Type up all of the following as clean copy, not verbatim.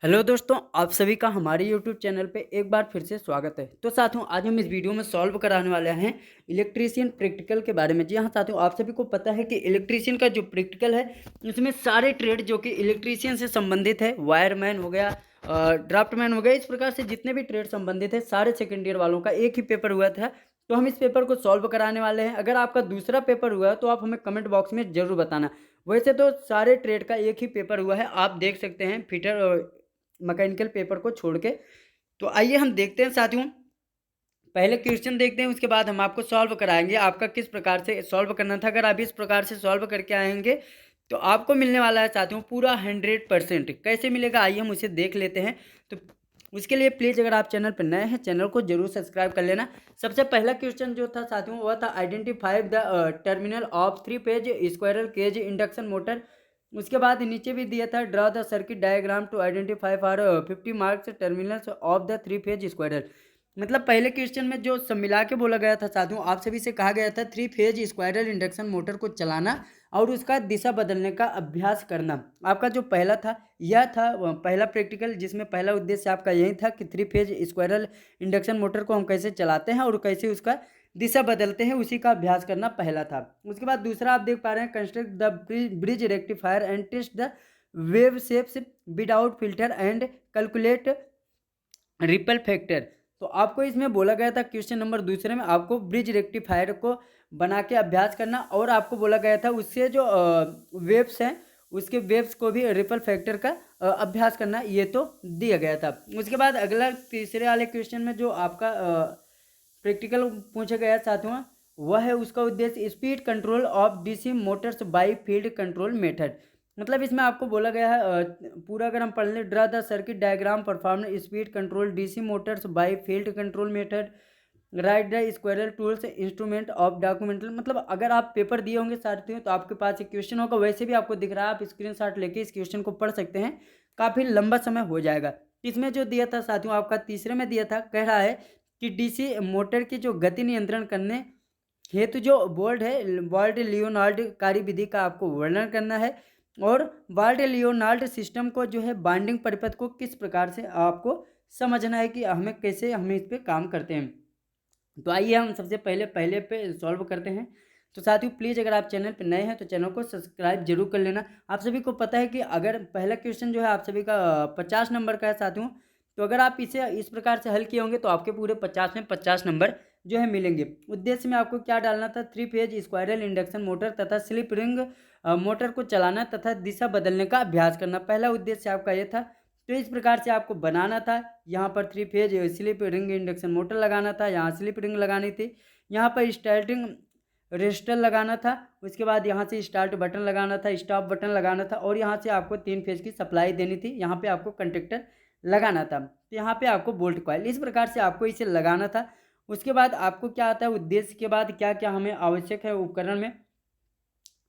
Hello दोस्तों, आप सभी का हमारे यूट्यूब चैनल पे एक बार फिर से स्वागत है। तो साथियों, आज हम इस वीडियो में सॉल्व कराने वाले हैं इलेक्ट्रीशियन प्रैक्टिकल के बारे में। जी हाँ साथियों, आप सभी को पता है कि इलेक्ट्रीशियन का जो प्रैक्टिकल है उसमें सारे ट्रेड जो कि इलेक्ट्रीशियन से संबंधित है, वायरमैन हो गया, ड्राफ्टमैन हो गया, इस प्रकार से जितने भी ट्रेड संबंधित है सारे सेकेंड ईयर वालों का एक ही पेपर हुआ था। तो हम इस पेपर को सॉल्व कराने वाले हैं। अगर आपका दूसरा पेपर हुआ है तो आप हमें कमेंट बॉक्स में ज़रूर बताना। वैसे तो सारे ट्रेड का एक ही पेपर हुआ है, आप देख सकते हैं, फिटर मैकेनिकल पेपर को छोड़ के। तो आइए हम देखते हैं साथियों, पहले क्वेश्चन देखते हैं, उसके बाद हम आपको सॉल्व कराएंगे। आपका किस प्रकार से सॉल्व करना था, अगर आप इस प्रकार से सॉल्व करके आएंगे तो आपको मिलने वाला है साथियों पूरा 100%। कैसे मिलेगा आइए हम उसे देख लेते हैं। तो उसके लिए प्लीज़ अगर आप चैनल पर नए हैं चैनल को जरूर सब्सक्राइब कर लेना। सबसे पहला क्वेश्चन जो था साथियों वह था identify the terminal of 3 phase squirrel cage induction motor. उसके बाद नीचे भी दिया था draw the circuit diagram to identify for 50 marks terminals of the 3 phase squirrel. मतलब पहले क्वेश्चन में जो सब मिला के बोला गया था साथियों, आप सभी से कहा गया था 3 फेज स्क्वायरल इंडक्शन मोटर को चलाना और उसका दिशा बदलने का अभ्यास करना। आपका जो पहला था यह था पहला प्रैक्टिकल, जिसमें पहला उद्देश्य आपका यही था कि 3 फेज स्क्वायरल इंडक्शन मोटर को हम कैसे चलाते हैं और कैसे उसका दिशा बदलते हैं, उसी का अभ्यास करना पहला था। उसके बाद दूसरा आप देख पा रहे हैं construct the bridge rectifier and test the wave shapes without filter and calculate ripple factor. तो आपको इसमें बोला गया था क्वेश्चन नंबर दूसरे में आपको ब्रिज रेक्टिफायर को बना के अभ्यास करना, और आपको बोला गया था उससे जो वेव्स हैं उसके वेव्स को भी रिपल फैक्टर का अभ्यास करना, ये तो दिया गया था। उसके बाद अगला तीसरे वाले क्वेश्चन में जो आपका प्रैक्टिकल पूछा गया साथियों, वह है उसका उद्देश्य speed control of DC motors by field control method. मतलब इसमें आपको बोला गया है पूरा अगर हम पढ़ लें, draw the circuit diagram perform speed control DC motors by field control method, write the squirrel tools instrument of documental. मतलब अगर आप पेपर दिए होंगे साथियों तो आपके पास एक क्वेश्चन होगा, वैसे भी आपको दिख रहा है, आप स्क्रीनशॉट लेके इस क्वेश्चन को पढ़ सकते हैं, काफ़ी लंबा समय हो जाएगा। इसमें जो दिया था साथियों आपका तीसरे में दिया था, कह रहा है कि डीसी मोटर की जो गति नियंत्रण करने हेतु जो बोल्ट है वाल्ट लियोनार्ड कार्यविधि का आपको वर्णन करना है, और वाल्ट लियोनार्ड सिस्टम को जो है बाइंडिंग परिपथ को किस प्रकार से आपको समझना है कि हमें कैसे हमें इस पे काम करते हैं। तो आइए हम सबसे पहले पे सॉल्व करते हैं। तो साथियों प्लीज़ अगर आप चैनल पे नए हैं तो चैनल को सब्सक्राइब जरूर कर लेना। आप सभी को पता है कि अगर पहला क्वेश्चन जो है आप सभी का 50 नंबर का है साथियों, तो अगर आप इसे इस प्रकार से हल किए होंगे तो आपके पूरे 50 में 50 नंबर जो है मिलेंगे। उद्देश्य में आपको क्या डालना था, 3 फेज स्क्वायरल इंडक्शन मोटर तथा स्लिप रिंग मोटर को चलाना तथा दिशा बदलने का अभ्यास करना, पहला उद्देश्य आपका ये था। तो इस प्रकार से आपको बनाना था, यहाँ पर 3 phase slip ring induction motor लगाना था, यहाँ स्लिप रिंग लगानी थी, यहाँ पर स्टार्टिंग रजिस्टर लगाना था, उसके बाद यहाँ से स्टार्ट बटन लगाना था, स्टॉप बटन लगाना था, और यहाँ से आपको 3 फेज की सप्लाई देनी थी, यहाँ पे आपको कंडक्टर लगाना था, तो यहाँ पे आपको बोल्ट कॉइल, इस प्रकार से आपको इसे लगाना था। उसके बाद आपको क्या आता है उद्देश्य के बाद क्या क्या हमें आवश्यक है उपकरण में,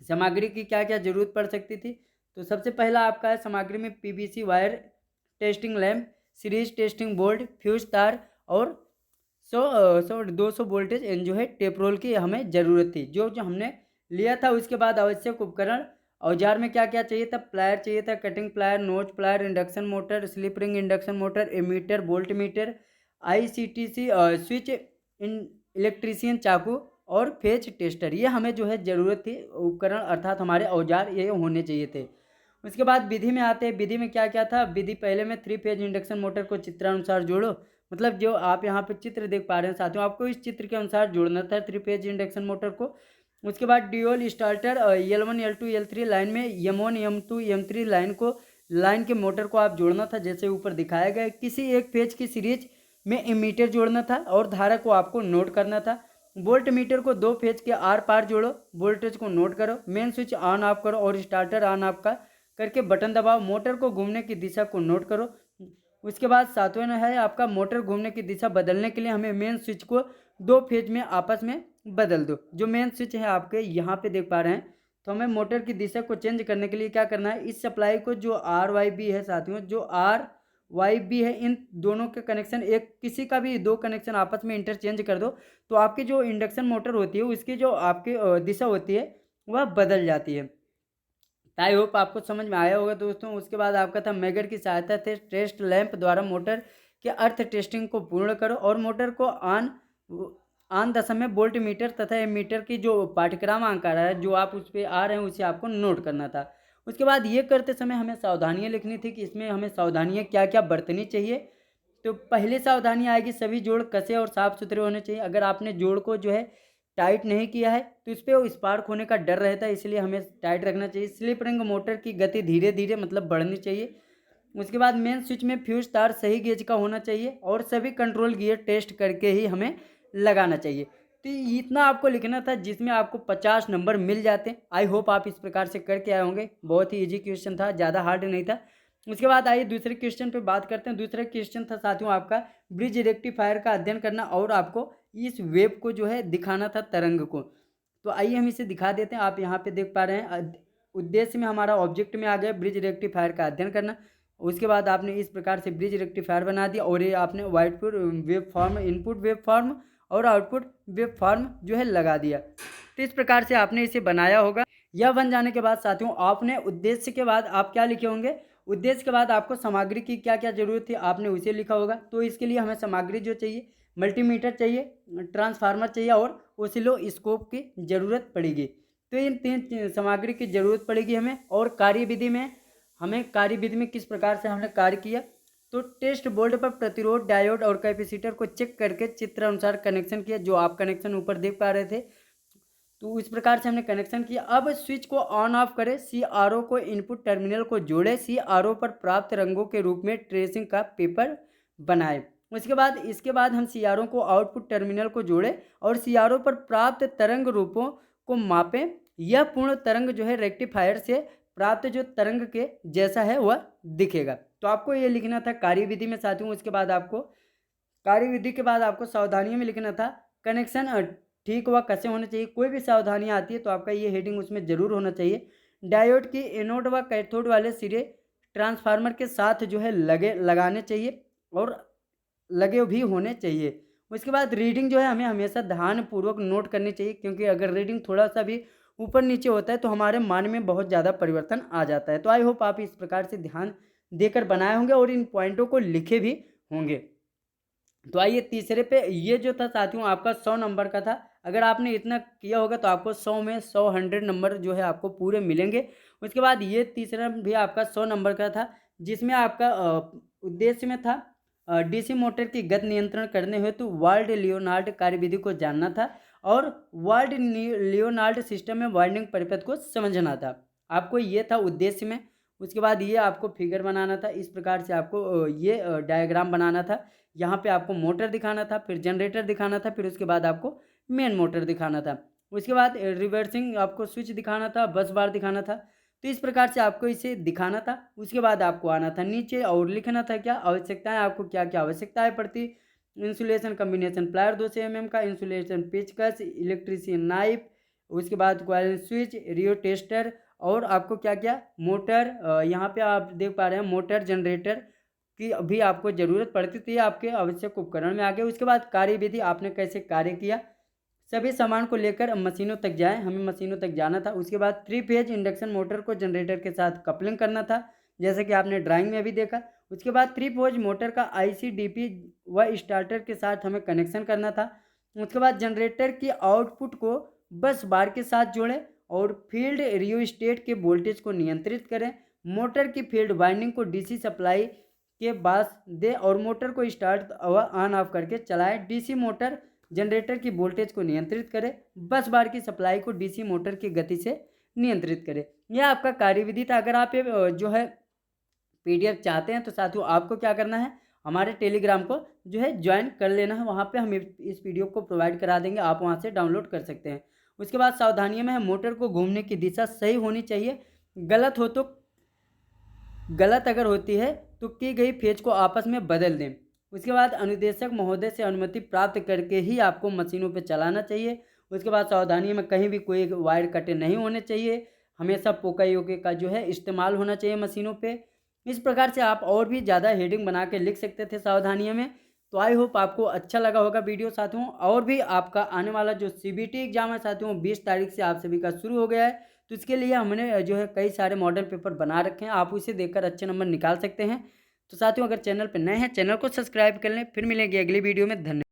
सामग्री की क्या क्या जरूरत पड़ सकती थी। तो सबसे पहला आपका है सामग्री में PVC wire, testing lamp, series testing board, fuse तार, और 200 वोल्टेज जो है टेप रोल की हमें ज़रूरत थी, जो जो हमने लिया था। उसके बाद आवश्यक उपकरण औजार में क्या क्या चाहिए था, प्लायर चाहिए था, cutting plier, notch plier, induction motor, slip ring induction motor, ammeter, volt meter, ICTC switch, electrician चाकू, और फेज टेस्टर, ये हमें जो है ज़रूरत थी उपकरण, अर्थात हमारे औजार ये होने चाहिए थे। उसके बाद विधि में आते हैं, विधि में क्या क्या था, विधि पहले में 3 फेज इंडक्शन मोटर को चित्रानुसार जोड़ो। मतलब जो आप यहाँ पे चित्र देख पा रहे हैं साथियों, आपको इस चित्र के अनुसार जोड़ना था 3 फेज इंडक्शन मोटर को। उसके बाद dual starter L1 L2 L3 line में M1 M2 M3 लाइन के मोटर को आप जोड़ना था, जैसे ऊपर दिखाया गया है। किसी एक पेज की सीरीज में एमीटर जोड़ना था और धारा को आपको नोट करना था। वोल्ट मीटर को 2 फेज के आर पार जोड़ो, वोल्टेज को नोट करो, मेन स्विच ऑन ऑफ करो और स्टार्टर ऑन ऑफ का करके बटन दबाओ, मोटर को घूमने की दिशा को नोट करो। उसके बाद सातवें है आपका मोटर घूमने की दिशा बदलने के लिए हमें मेन स्विच को 2 फेज में आपस में बदल दो। जो मेन स्विच है आपके यहाँ पे देख पा रहे हैं, तो हमें मोटर की दिशा को चेंज करने के लिए क्या करना है, इस सप्लाई को जो आर वाई बी है साथियों, जो आर वाई बी है, इन दोनों के कनेक्शन, एक किसी का भी दो कनेक्शन आपस में इंटरचेंज कर दो, तो आपकी जो इंडक्शन मोटर होती है उसकी जो आपकी दिशा होती है वह बदल जाती है। तो आई होप आपको समझ में आया होगा दोस्तों। उसके बाद आपका था मेगर की सहायता से टेस्ट लैंप द्वारा मोटर के अर्थ टेस्टिंग को पूर्ण करो और मोटर को ऑन दशमलव वोल्ट मीटर तथा एमीटर की जो पाठ्यक्रम अंक आ रहा है, जो आप उस पर आ रहे हैं, उसे आपको नोट करना था। उसके बाद ये करते समय हमें सावधानियां लिखनी थी कि इसमें हमें सावधानियां क्या क्या बरतनी चाहिए। तो पहली सावधानी आएगी, सभी जोड़ कसे और साफ सुथरे होने चाहिए। अगर आपने जोड़ को जो है टाइट नहीं किया है तो इस पर स्पार्क होने का डर रहता है, इसलिए हमें टाइट रखना चाहिए। स्लिप रिंग मोटर की गति धीरे धीरे मतलब बढ़नी चाहिए। उसके बाद मेन स्विच में फ्यूज तार सही गेज का होना चाहिए और सभी कंट्रोल गियर टेस्ट करके ही हमें लगाना चाहिए। तो इतना आपको लिखना था, जिसमें आपको 50 नंबर मिल जाते। आई होप आप इस प्रकार से करके आए होंगे। बहुत ही इजी क्वेश्चन था, ज़्यादा हार्ड नहीं था। उसके बाद आइए दूसरे क्वेश्चन पे बात करते हैं। दूसरा क्वेश्चन था साथियों आपका ब्रिज रेक्टिफायर का अध्ययन करना और आपको इस वेव को जो है दिखाना था, तरंग को। तो आइए हम इसे दिखा देते हैं। आप यहाँ पे देख पा रहे हैं, उद्देश्य में हमारा ऑब्जेक्ट में आ गया ब्रिज रेक्टिफायर का अध्ययन करना। उसके बाद आपने इस प्रकार से ब्रिज रेक्टिफायर बना दिया और ये आपने output web form, input web form और आउटपुट वेब फॉर्म जो है लगा दिया। तो इस प्रकार से आपने इसे बनाया होगा। यह बन जाने के बाद साथियों आपने उद्देश्य के बाद आप क्या लिखे होंगे, उद्देश्य के बाद आपको सामग्री की क्या क्या जरूरत थी आपने उसे लिखा होगा। तो इसके लिए हमें सामग्री जो चाहिए, मल्टीमीटर चाहिए, ट्रांसफार्मर चाहिए और ओसिलोस्कोप की ज़रूरत पड़ेगी। तो इन 3 सामग्री की ज़रूरत पड़ेगी हमें। और कार्यविधि में हमें कार्यविधि में किस प्रकार से हमने कार्य किया, तो टेस्ट बोर्ड पर प्रतिरोध, डायोड और कैपेसिटर को चेक करके चित्र अनुसार कनेक्शन किया, जो आप कनेक्शन ऊपर देख पा रहे थे। तो इस प्रकार से हमने कनेक्शन किया। अब स्विच को ऑन ऑफ करें, CRO को इनपुट टर्मिनल को जोड़े, CRO पर प्राप्त रंगों के रूप में ट्रेसिंग का पेपर बनाए। इसके बाद हम CRO को आउटपुट टर्मिनल को जोड़े और CRO पर प्राप्त तरंग रूपों को मापें। यह पूर्ण तरंग जो है रेक्टिफायर से प्राप्त जो तरंग के जैसा है वह दिखेगा। तो आपको ये लिखना था कार्यविधि में साथियों। उसके बाद आपको कार्यविधि के बाद आपको सावधानियों में लिखना था कनेक्शन ठीक व कसे होने चाहिए। कोई भी सावधानी आती है तो आपका ये हेडिंग उसमें जरूर होना चाहिए। डायोड की एनोड व कैथोड वाले सिरे ट्रांसफार्मर के साथ जो है लगाने चाहिए और लगे भी होने चाहिए। उसके बाद रीडिंग जो है हमें हमेशा ध्यानपूर्वक नोट करनी चाहिए, क्योंकि अगर रीडिंग थोड़ा सा भी ऊपर नीचे होता है तो हमारे मान में बहुत ज़्यादा परिवर्तन आ जाता है। तो आई होप आप इस प्रकार से ध्यान देकर बनाए होंगे और इन पॉइंटों को लिखे भी होंगे। तो आइए तीसरे पे, ये जो था साथियों आपका 100 नंबर का था। अगर आपने इतना किया होगा तो आपको 100 में 100 नंबर जो है आपको पूरे मिलेंगे। उसके बाद ये तीसरा भी आपका 100 नंबर का था, जिसमें आपका उद्देश्य में था DC मोटर की गति नियंत्रण करने हेतु वाल्ड लियोनार्ड कार्यविधि को जानना था और वाल्ड लियोनार्ड सिस्टम में वाइंडिंग परिपथ को समझना था। आपको ये था उद्देश्य में। उसके बाद ये आपको फिगर बनाना था। इस प्रकार से आपको ये डायग्राम बनाना था। यहाँ पे आपको मोटर दिखाना था, फिर जनरेटर दिखाना था, फिर उसके बाद आपको मेन मोटर दिखाना था। उसके बाद रिवर्सिंग आपको स्विच दिखाना था, बस बार दिखाना था। तो इस प्रकार से आपको इसे दिखाना था। उसके बाद आपको आना था नीचे और लिखना था क्या आवश्यकताएं, आपको क्या क्या आवश्यकताएं पड़ती। इंसुलेशन कम्बिनेशन प्लायर 200 mm का, इंसुलेशन पेचकस, इलेक्ट्रीशियन नाइफ, उसके बाद क्वाइल स्विच, रियो टेस्टर और आपको क्या क्या मोटर, यहाँ पे आप देख पा रहे हैं मोटर जनरेटर की भी आपको ज़रूरत पड़ती थी, आपके आवश्यक उपकरण में आ गए। उसके बाद कार्यविधि आपने कैसे कार्य किया, सभी सामान को लेकर मशीनों तक जाएं, हमें मशीनों तक जाना था। उसके बाद 3 फेज इंडक्शन मोटर को जनरेटर के साथ कपलिंग करना था, जैसे कि आपने ड्राइंग में भी देखा। उसके बाद 3 फेज मोटर का ICDP व स्टार्टर के साथ हमें कनेक्शन करना था। उसके बाद जनरेटर की आउटपुट को बस बार के साथ जोड़ें और फील्ड रियोस्टेट के वोल्टेज को नियंत्रित करें। मोटर की फील्ड वाइंडिंग को DC सप्लाई के बाद दे और मोटर को स्टार्ट व ऑन ऑफ करके चलाएं। DC मोटर जनरेटर की वोल्टेज को नियंत्रित करे, बस बार की सप्लाई को DC मोटर की गति से नियंत्रित करे। यह आपका कार्यविधि था। अगर आप ये जो है PDF चाहते हैं तो साथियों आपको क्या करना है, हमारे टेलीग्राम को जो है ज्वाइन कर लेना है। वहाँ पे हम इस PDF को प्रोवाइड करा देंगे, आप वहाँ से डाउनलोड कर सकते हैं। उसके बाद सावधानियों में है मोटर को घूमने की दिशा सही होनी चाहिए। गलत अगर होती है तो की गई फेज को आपस में बदल दें। उसके बाद अनुदेशक महोदय से अनुमति प्राप्त करके ही आपको मशीनों पर चलाना चाहिए। उसके बाद सावधानी में कहीं भी कोई वायर कटे नहीं होने चाहिए। हमेशा पोकायोके का जो है इस्तेमाल होना चाहिए मशीनों पे। इस प्रकार से आप और भी ज़्यादा हेडिंग बना के लिख सकते थे सावधानियों में। तो आई होप आपको अच्छा लगा होगा वीडियो साथियों। और भी आपका आने वाला जो CBT एग्जाम है साथियों 20 तारीख से आप सभी का शुरू हो गया है। तो इसके लिए हमने जो है कई सारे मॉडल पेपर बना रखे हैं, आप उसे देखकर अच्छे नंबर निकाल सकते हैं। तो साथियों, अगर चैनल पर नए हैं, चैनल को सब्सक्राइब कर लें। फिर मिलेंगे अगली वीडियो में। धन्यवाद।